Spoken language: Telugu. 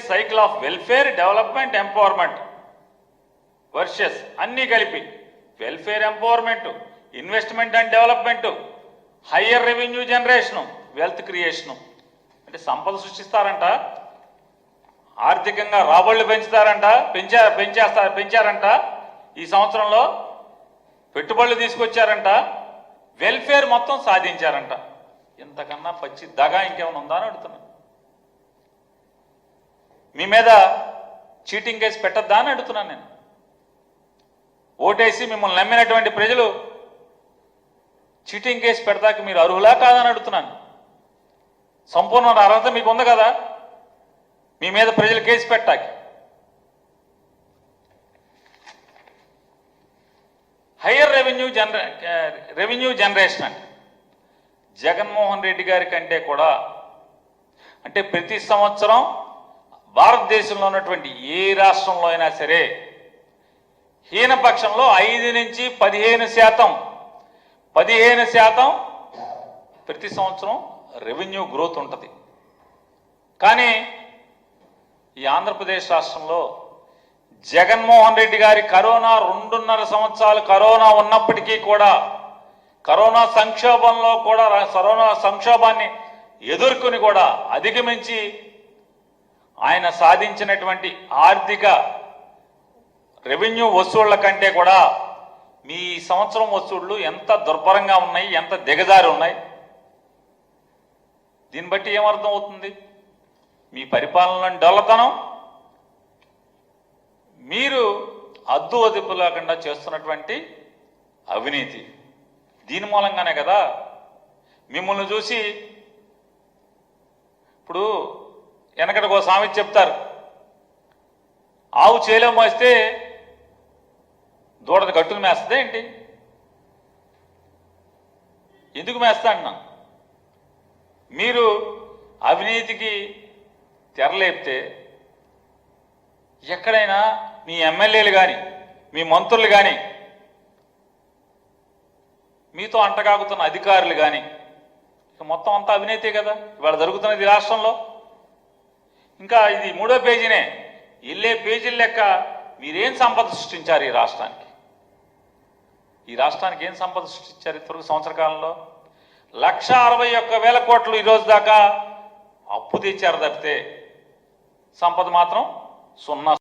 Cycle of welfare, development, empowerment versus అన్నీ కలిపి welfare, empowerment, investment and development, higher revenue generation, wealth creation. అంటే సంపద సృష్టిస్తారంట, ఆర్థికంగా రాబడులు పెంచుతారంట, పెంచారంట. ఈ సంవత్సరంలో పెట్టుబడులు తీసుకొచ్చారంట, వెల్ఫేర్ మొత్తం సాధించారంట. ఇంతకన్నా పచ్చి దగా ఇంకేమైనా ఉందా అని అడుగుతున్నా. మీ మీద చీటింగ్ కేసు పెట్టద్దా అని అడుగుతున్నాను నేను. ఓటేసి మిమ్మల్ని నమ్మినటువంటి ప్రజలు చీటింగ్ కేసు పెడతాక మీరు అర్హులా కాదని అడుగుతున్నాను. సంపూర్ణ అర్హత మీకు ఉంది కదా మీ మీద ప్రజలు కేసు పెట్టాకి. హయ్యర్ రెవెన్యూ జనరేషన్ అంటే జగన్మోహన్ రెడ్డి గారి కంటే కూడా, అంటే ప్రతి సంవత్సరం భారతదేశంలో ఉన్నటువంటి ఏ రాష్ట్రంలో అయినా సరే హీనపక్షంలో 5 నుంచి 15% ప్రతి సంవత్సరం రెవెన్యూ గ్రోత్ ఉంటుంది. కానీ ఈ ఆంధ్రప్రదేశ్ రాష్ట్రంలో జగన్మోహన్ రెడ్డి గారి 2.5 సంవత్సరాలు కరోనా ఉన్నప్పటికీ కూడా, కరోనా సంక్షోభాన్ని ఎదుర్కొని కూడా అధిగమించి ఆయన సాధించినటువంటి ఆర్థిక రెవెన్యూ వసూళ్ల కంటే కూడా మీ సంవత్సరం వసూళ్లు ఎంత దుర్భరంగా ఉన్నాయి, ఎంత దిగజారి ఉన్నాయి. దీన్ని బట్టి ఏమర్థం అవుతుంది? మీ పరిపాలనలోని డొల్లతనం, మీరు అద్దు అదుపు లేకుండా చేస్తున్నటువంటి అవినీతి. దీని మూలంగానే కదా మిమ్మల్ని చూసి ఇప్పుడు వెనకటికి ఒక సామెత చెప్తారు, ఆవు చేలో మోస్తే దూడది గట్టును మేస్తుందా ఏంటి? ఎందుకు మేస్తా అన్నా? మీరు అవినీతికి తెరలేపితే ఎక్కడైనా మీ ఎమ్మెల్యేలు కానీ మీ మంత్రులు కానీ మీతో అంటగాగుతున్న అధికారులు కానీ ఇక మొత్తం అంతా అవినీతే కదా ఇవాళ జరుగుతున్నది రాష్ట్రంలో. ఇంకా ఇది 3వ పేజీనే, వెళ్ళే పేజీల లెక్క మీరేం సంపద సృష్టించారు ఈ రాష్ట్రానికి? ఈ రాష్ట్రానికి ఏం సంపద సృష్టించారు ఇంతవరకు సంవత్సర కాలంలో? 1,61,000 కోట్లు ఈరోజు దాకా అప్పు తెచ్చారు తప్పితే సంపద మాత్రం 0.